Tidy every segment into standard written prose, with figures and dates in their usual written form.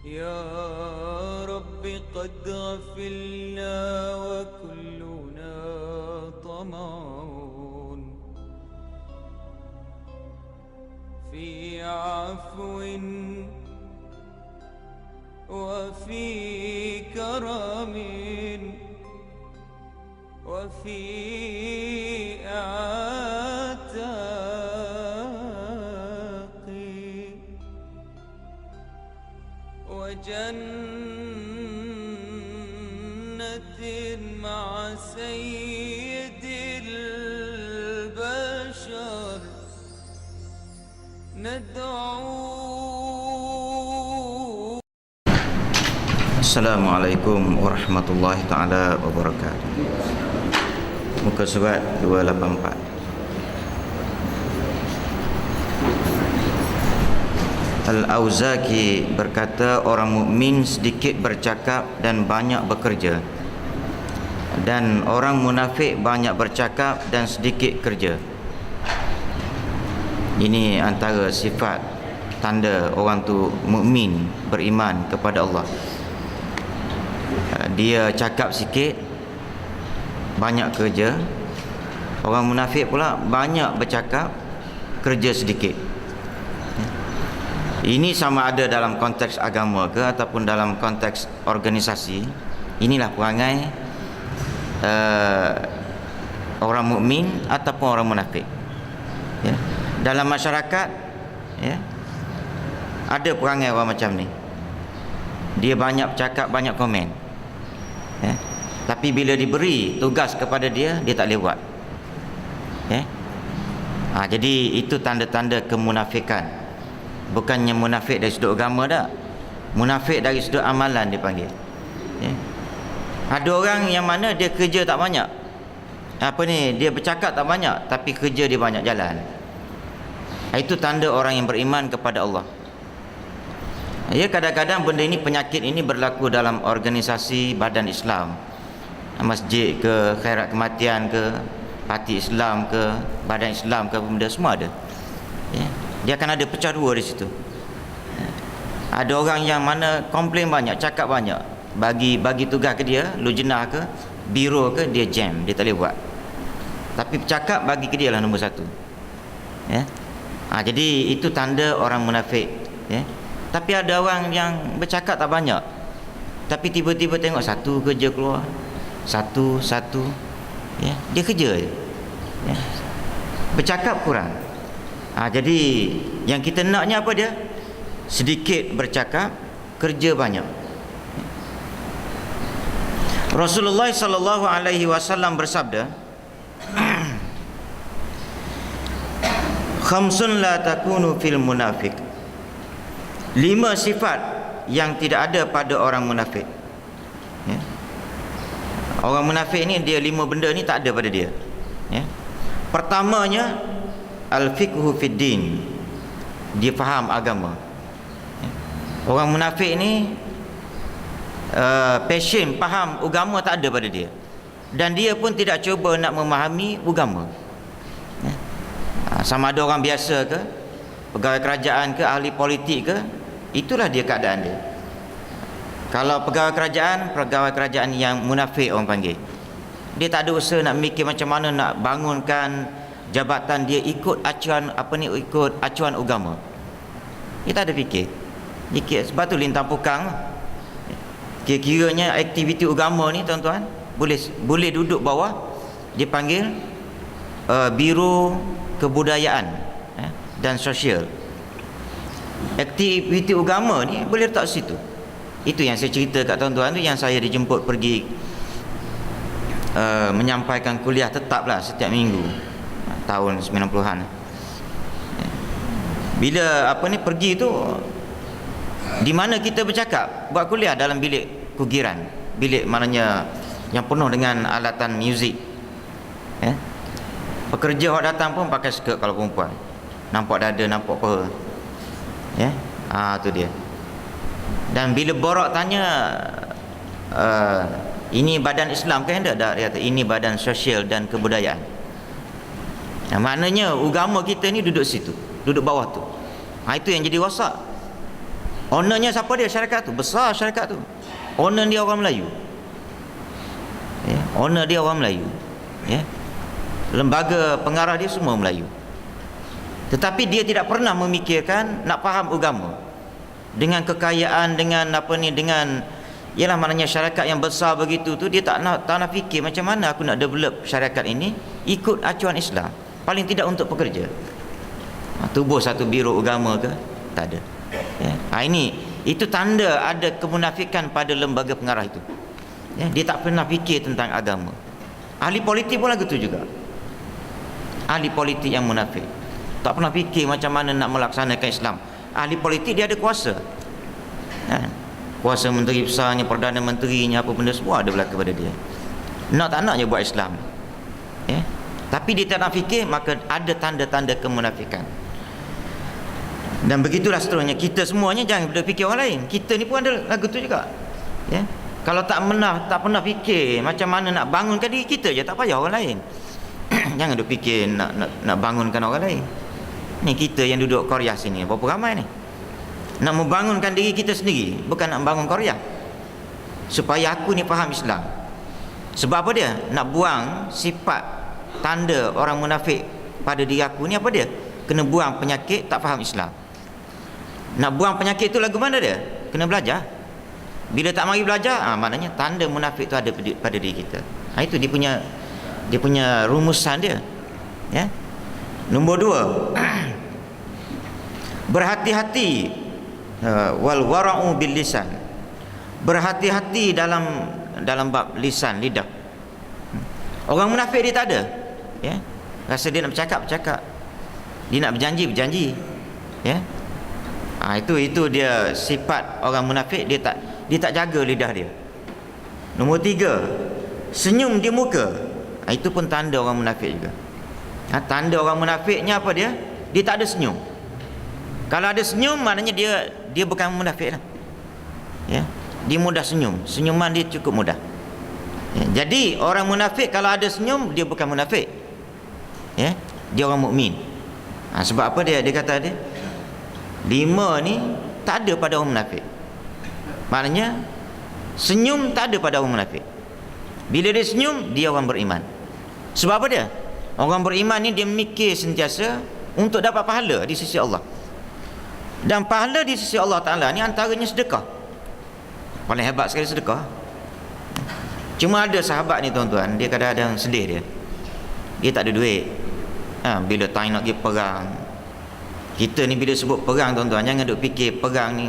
يا رب قد غفلنا وكلنا طمع في عفو وفي كرم وفي عتاق وجنة مع سيد البشر ندعو. Assalamualaikum warahmatullahi ta'ala wabarakatuh. Muka surat 284. Al-Auzaki berkata, orang mukmin sedikit bercakap dan banyak bekerja, dan orang munafik banyak bercakap dan sedikit kerja. Ini antara sifat tanda orang tu mukmin, beriman kepada Allah. Dia cakap sikit, banyak kerja. Orang munafik pula banyak bercakap, kerja sedikit. Ini sama ada dalam konteks agama ke ataupun dalam konteks organisasi. Inilah perangai orang mukmin ataupun orang munafik. Ya. Dalam masyarakat, ya, ada perangai orang macam ni. Dia banyak bercakap, banyak komen, ya. Tapi bila diberi tugas kepada dia, dia tak boleh buat, ya. Jadi itu tanda-tanda kemunafikan. Bukannya munafik dari sudut agama dah, munafik dari sudut amalan dipanggil, ya. Ada orang yang mana dia kerja tak banyak, dia bercakap tak banyak, tapi kerja dia banyak jalan. Itu tanda orang yang beriman kepada Allah. Ya, kadang-kadang benda ini, penyakit ini berlaku dalam organisasi badan Islam, masjid ke, khairat kematian ke, parti Islam ke, badan Islam ke, benda semua ada, ya. Dia akan ada pecah dua di situ. Ada orang yang mana komplain banyak, cakap banyak, bagi tugas ke dia, lujnah ke, biro ke, dia jam, dia tak boleh buat. Tapi bercakap bagi ke dia lah nombor satu, ya. Jadi itu tanda orang munafik, ya. Tapi ada orang yang bercakap tak banyak, tapi tiba-tiba tengok satu kerja keluar, satu, ya, dia kerja je, ya. Bercakap kurang. Jadi yang kita naknya apa dia? Sedikit bercakap, kerja banyak. Rasulullah sallallahu alaihi wasallam bersabda, khamsun la takunu fil munafiq. 5 sifat yang tidak ada pada orang munafik, ya. Orang munafik ni, dia 5 benda ni tak ada pada dia, ya. Pertamanya, al-fiqhu fid din. Dia faham agama, ya. Orang munafik ni passion, faham agama tak ada pada dia, dan dia pun tidak cuba nak memahami agama, ya. Sama ada orang biasa ke, pegawai kerajaan ke, ahli politik ke, itulah dia keadaan dia. Kalau pegawai kerajaan yang munafik orang panggil, dia tak ada usaha nak mikir macam mana nak bangunkan jabatan dia ikut acuan ikut acuan agama. Dia tak ada fikir. Sebab tu lintang pukang. Kira-kiranya aktiviti agama ni, tuan-tuan, boleh duduk bawah, dia panggil Biro Kebudayaan dan Sosial. Aktiviti agama ni boleh letak situ. Itu yang saya cerita kat tuan-tuan tu, yang saya dijemput pergi menyampaikan kuliah tetap lah setiap minggu tahun 90-an. Bila pergi tu, di mana kita bercakap, buat kuliah dalam bilik kugiran, bilik maknanya yang penuh dengan alatan muzik, ya. Pekerja orang datang pun pakai skirt kalau perempuan, nampak dada, nampak paha, ya. Tu dia. Dan bila borak tanya, ini badan Islam kan? Dia kata ini badan sosial dan kebudayaan. Maknanya agama kita ni duduk situ, duduk bawah tu. Itu yang jadi rosak. Ownernya siapa dia? Syarikat tu. Besar syarikat tu. Owner dia orang Melayu. Ya, owner dia orang Melayu. Ya. Lembaga pengarah dia semua Melayu. Tetapi dia tidak pernah memikirkan nak faham agama. Dengan kekayaan, dengan apa ni, dengan ialah maknanya syarikat yang besar begitu tu, dia tak nak fikir macam mana aku nak develop syarikat ini ikut acuan Islam. Paling tidak untuk pekerja. Tubuh satu biro agama ke? Tak ada. Ya. Itu tanda ada kemunafikan pada lembaga pengarah itu. Ya. Dia tak pernah fikir tentang agama. Ahli politik pun lagu tu juga. Ahli politik yang munafik, tak pernah fikir macam mana nak melaksanakan Islam. Ahli politik dia ada kuasa. Ya. Kuasa menteri besarnya, perdana menterinya, apa benda semua ada berlaku pada dia. Nak tak nak je buat Islam. Ya. Tapi dia tak nak fikir, maka ada tanda-tanda kemunafikan. Dan begitulah seterusnya. Kita semuanya jangan berfikir orang lain. Kita ni pun ada lagu tu juga. Ya. Kalau tak pernah fikir macam mana nak bangunkan diri kita je, tak payah orang lain. Jangan duk fikir nak bangunkan orang lain. Ni kita yang duduk Korea sini, berapa ramai ni? Nak membangunkan diri kita sendiri, bukan nak bangun Korea. Supaya aku ni faham Islam. Sebab apa dia? Nak buang sifat tanda orang munafik pada diri aku ni apa dia? Kena buang penyakit tak faham Islam. Nak buang penyakit tu lagu mana dia? Kena belajar. Bila tak mari belajar, maknanya tanda munafik tu ada pada diri kita. Itu dia punya rumusan dia. Ya. Nombor 2. Berhati-hati wal wara'u bil lisan. Berhati-hati dalam bab lisan, lidah. Orang munafik dia tak ada. Ya. Rasa dia nak bercakap. Dia nak berjanji. Ya. Itu dia sifat orang munafik, dia tak jaga lidah dia. Nombor 3, senyum di muka. Itu pun tanda orang munafik juga. Tanda orang munafiknya apa dia? Dia tak ada senyum. Kalau ada senyum, maknanya dia bukan munafik lah. Ya, dia mudah senyum. Senyuman dia cukup mudah. Ya, jadi orang munafik kalau ada senyum, dia bukan munafik. Ya, dia orang mukmin. Sebab apa dia kata dia 5 ni tak ada pada orang munafik. Maknanya senyum tak ada pada orang munafik. Bila dia senyum, dia orang beriman. Sebab apa dia? Orang beriman ni dia mikir sentiasa untuk dapat pahala di sisi Allah. Dan pahala di sisi Allah Ta'ala ni antaranya sedekah. Paling hebat sekali sedekah. Cuma ada sahabat ni tuan-tuan, dia kadang-kadang sedih dia tak ada duit. Bila time nak pergi perang, kita ni bila sebut perang tuan-tuan, jangan duk fikir perang ni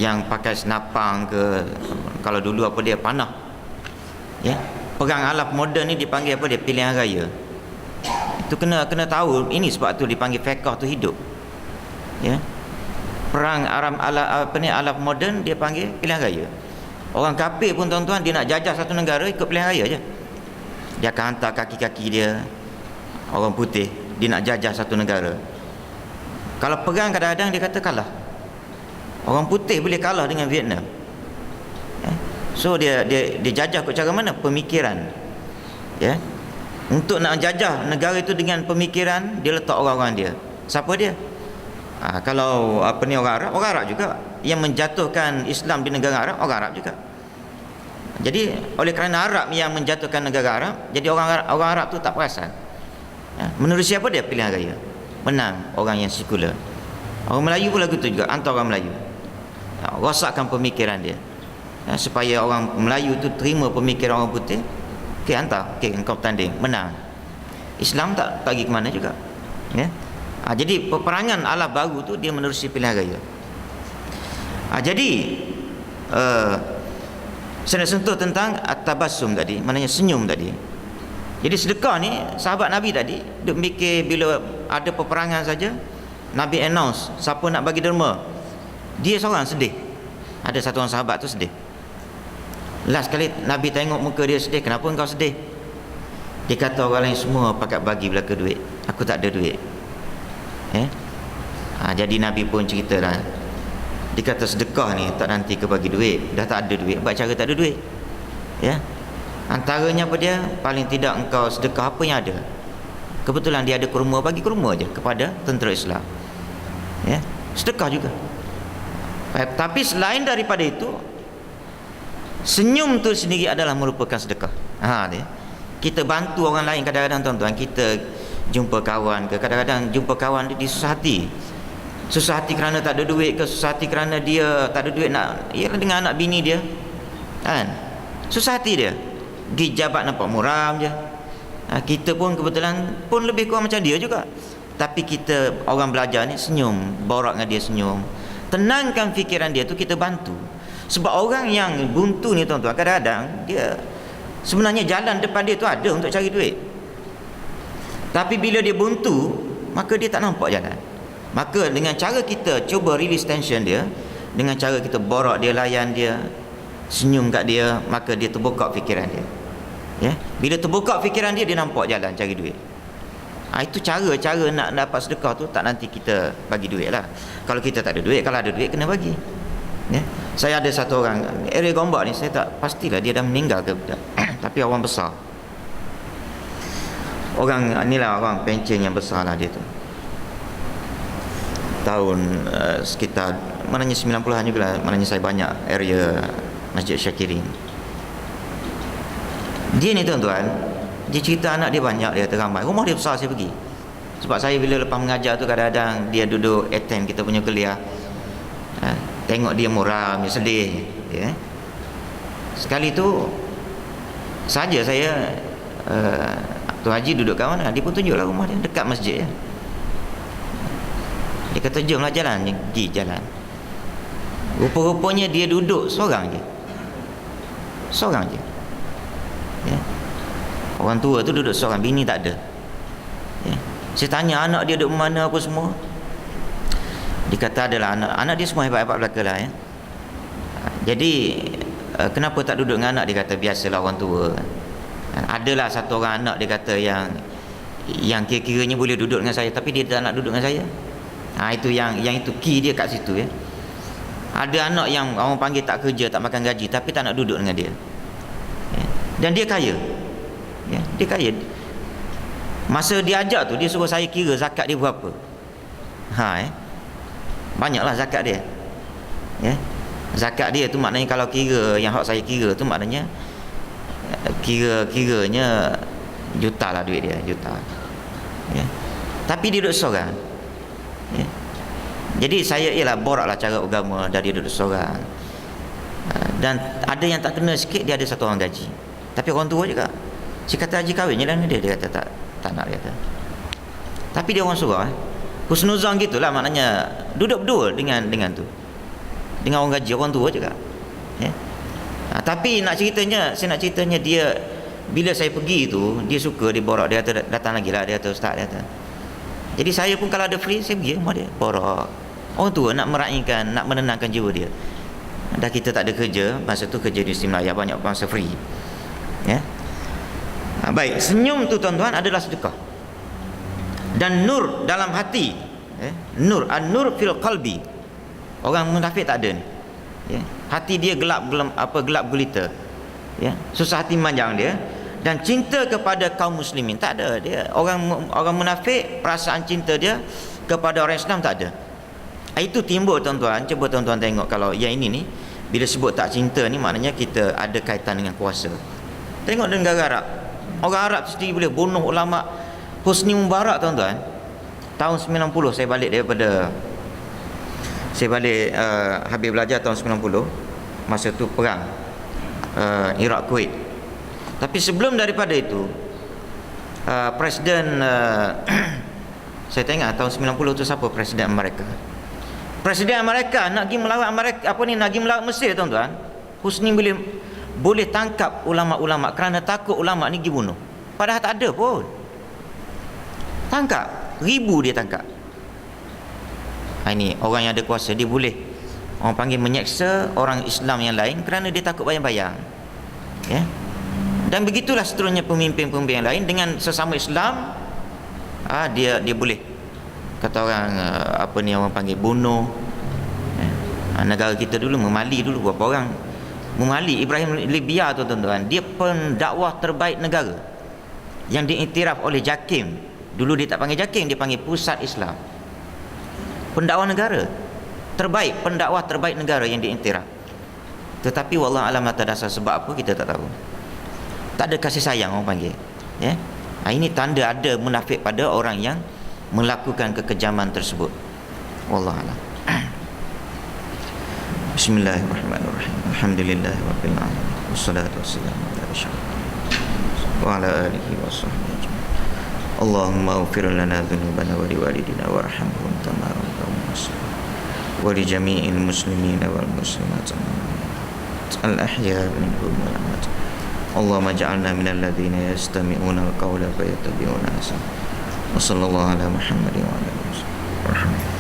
yang pakai senapang ke. Kalau dulu apa dia, panah. Ya, perang ala moden ni dipanggil apa dia, pilihan raya. Itu kena tahu. Ini sebab tu dipanggil fiqh tu hidup. Ya, perang ala moden dia panggil pilihan raya. Orang kafir pun tuan-tuan, dia nak jajah satu negara ikut pilihan raya je. Dia akan hantar kaki-kaki dia. Orang putih dia nak jajah satu negara. Kalau perang kadang-kadang dia kata kalah. Orang putih boleh kalah dengan Vietnam. So dia jajah ke cara mana? Pemikiran. Ya. Untuk nak jajah negara itu dengan pemikiran, dia letak orang-orang dia. Siapa dia? Kalau orang Arab juga. Yang menjatuhkan Islam di negara Arab, orang Arab juga. Jadi oleh kerana Arab yang menjatuhkan negara Arab, jadi orang Arab tu tak perasan. Ya. Menurut siapa dia pilihan raya? Menang orang yang sekular. Orang Melayu pun lagu tu juga, hantar orang Melayu. Rosakkan pemikiran dia. Supaya orang Melayu tu terima pemikiran orang putih. Okey, hantar. Okey, engkau tanding, menang. Islam tak pergi ke mana juga. Ya. Jadi peperangan ala baru tu dia menerusi pilihan raya. Jadi saya nak sentuh tentang at-tabassum tadi, maknanya senyum tadi. Jadi sedekah ni, sahabat Nabi tadi duk mikir bila ada peperangan saja, Nabi announce siapa nak bagi derma, dia seorang sedih. Ada satu orang sahabat tu sedih. Last kali Nabi tengok muka dia sedih, kenapa engkau sedih? Dia kata orang lain semua pakat bagi belaka duit, aku tak ada duit. Jadi Nabi pun ceritalah. Dia kata sedekah ni tak nanti ke bagi duit, dah tak ada duit, buat cara tak ada duit. Ya. Antaranya apa dia? Paling tidak engkau sedekah apa yang ada. Kebetulan dia ada kurma, bagi kurma aja kepada tentera Islam. Ya. Sedekah juga. Tapi selain daripada itu, senyum tu sendiri adalah merupakan sedekah. Dia. Kita bantu orang lain kadang-kadang tuan-tuan, kita jumpa kawan ke, kadang-kadang jumpa kawan dia susah hati. Susah hati kerana tak ada duit ke, susah hati kerana dia tak ada duit nak dengan anak bini dia. Kan? Susah hati dia. Pergi jabat nampak muram je. Kita pun kebetulan pun lebih kurang macam dia juga. Tapi kita orang belajar ni senyum, borak dengan dia senyum. Tenangkan fikiran dia tu, kita bantu. Sebab orang yang buntu ni tuan-tuan, kadang-kadang dia sebenarnya jalan depan dia tu ada untuk cari duit. Tapi bila dia buntu, maka dia tak nampak jalan. Maka dengan cara kita cuba release tension dia, dengan cara kita borak dia, layan dia, senyum kat dia, maka dia terbuka fikiran dia. Ya, bila terbuka fikiran dia, dia nampak jalan cari duit. Itu cara nak dapat sedekah tu. Tak nanti kita bagi duit lah. Kalau kita tak ada duit, kalau ada duit kena bagi. Ya. Saya ada satu orang area Gombak ni, saya tak pastilah dia dah meninggal ke tidak. Tapi orang besar. Orang inilah orang pencen yang besar lah dia tu. Tahun sekitar maknanya 90-an juga lah, maknanya saya banyak area Masjid Syakirin. Dia ni tuan-tuan, dia cerita anak dia banyak, dia teramai. Rumah dia besar, saya pergi. Sebab saya bila lepas mengajar tu kadang-kadang dia duduk attend kita punya kuliah. Tengok dia muram, dia sedih. Ya. Sekali tu saja saya Tuan Haji duduk kat mana, dia pun tunjuklah rumah dia dekat masjid ya. Dia kata jomlah jalan, dia pergi jalan. Rupa-rupanya dia duduk seorang je. Seorang je. Ya. Orang tua tu duduk seorang, bini tak ada. Ya. Saya tanya anak dia duduk mana apa semua. Dia kata adalah anak dia semua hebat-hebat belaka lah ya. Jadi kenapa tak duduk dengan anak, dia kata biasalah orang tua. Adalah satu orang anak dia kata yang kira-kiranya boleh duduk dengan saya, tapi dia tak nak duduk dengan saya. Itu yang itu key dia kat situ ya. Ada anak yang orang panggil tak kerja, tak makan gaji, tapi tak nak duduk dengan dia. Ya. Dan dia kaya. Ya, dia kaya. Masa dia ajak tu, dia suruh saya kira zakat dia berapa. Banyaklah zakat dia. Ya. Zakat dia tu maknanya kalau kira yang hak saya kira tu maknanya kiranya juta lah duit dia, juta. Ya. Tapi dia duduk seorang. Ya. Jadi saya ialah boraklah cara agama dari duduk seorang. Dan ada yang tak kena sikit, dia ada satu orang gaji. Tapi orang tua juga. Saya kata haji kahwin je lah dia kata tak nak, dia kata. Tapi dia orang surau husnuzan gitulah, maknanya duduk berdua dengan tu, dengan orang gaji, orang tua juga ya. Tapi saya nak ceritanya dia, bila saya pergi tu, dia suka, dia borak, dia kata datang lagi lah, dia kata ustaz, dia kata. Jadi saya pun kalau ada free, saya pergi rumah dia, borak. Orang tua nak meraihkan, nak menenangkan jiwa dia. Dah kita tak ada kerja, masa tu kerja di Isti Melaya, banyak masa free ya. Baik, senyum tu tuan-tuan adalah sedekah. Dan nur dalam hati, nur, an-nur fil qalbi. Orang munafik tak ada ni. Ya. Hati dia gelap gulita. Ya. Susah hati manjang dia, dan cinta kepada kaum muslimin tak ada dia. Orang munafik, perasaan cinta dia kepada orang Islam tak ada. Itu timbul tuan-tuan. Cuba tuan-tuan tengok, kalau yang ini ni bila sebut tak cinta ni, maknanya kita ada kaitan dengan kuasa. Tengok negara Arab. Orang Arab sendiri boleh bunuh ulama. Husni Mubarak tuan-tuan, tahun 90 saya balik habis belajar tahun 90. Masa tu perang Iraq Kuwait. Tapi sebelum daripada itu Presiden saya tengok tahun 90 tu siapa Presiden Amerika. Presiden Amerika nak pergi melawat Amerika, nak pergi melawat Mesir tuan-tuan. Husni boleh tangkap ulama-ulama kerana takut ulama ni pergi bunuh. Padahal tak ada pun. Tangkap, ribu dia tangkap. Ini orang yang ada kuasa, dia boleh, orang panggil, menyeksa orang Islam yang lain kerana dia takut bayang-bayang ya. Dan begitulah seterusnya pemimpin-pemimpin yang lain dengan sesama Islam. Dia boleh, kata orang orang panggil, bunuh ya. Negara kita dulu, memali dulu, berapa orang memali. Ibrahim Libya tu tuan-tuan, dia pendakwah terbaik negara yang diiktiraf oleh JAKIM. Dulu dia tak panggil JAKIM, dia panggil Pusat Islam, pendakwah negara terbaik, pendakwah terbaik negara yang diiktiraf. Tetapi wallah alam atas dasar sebab apa kita tak tahu. Tak ada kasih sayang orang panggil, ya. Ini tanda ada munafik pada orang yang melakukan kekejaman tersebut. Wallah alam. Bismillahirrahmanirrahim. Alhamdulillahirabbil alamin. Wassalatu wassalamu ala asyrafil wa ala alihi washabbihi ajmain. Allahumma ighfir lana dhunubana wa liwalidina warhamhum kama rabbawna shaghira wa li jami'il muslimina wal muslimat al-ahya minhum wal amwat. Allahumma ij'alna minal ladzina yastami'una al-qawla fayattabi'una ahsana. Wa sallallahu ala Muhammadin wa ala alihi wasallam.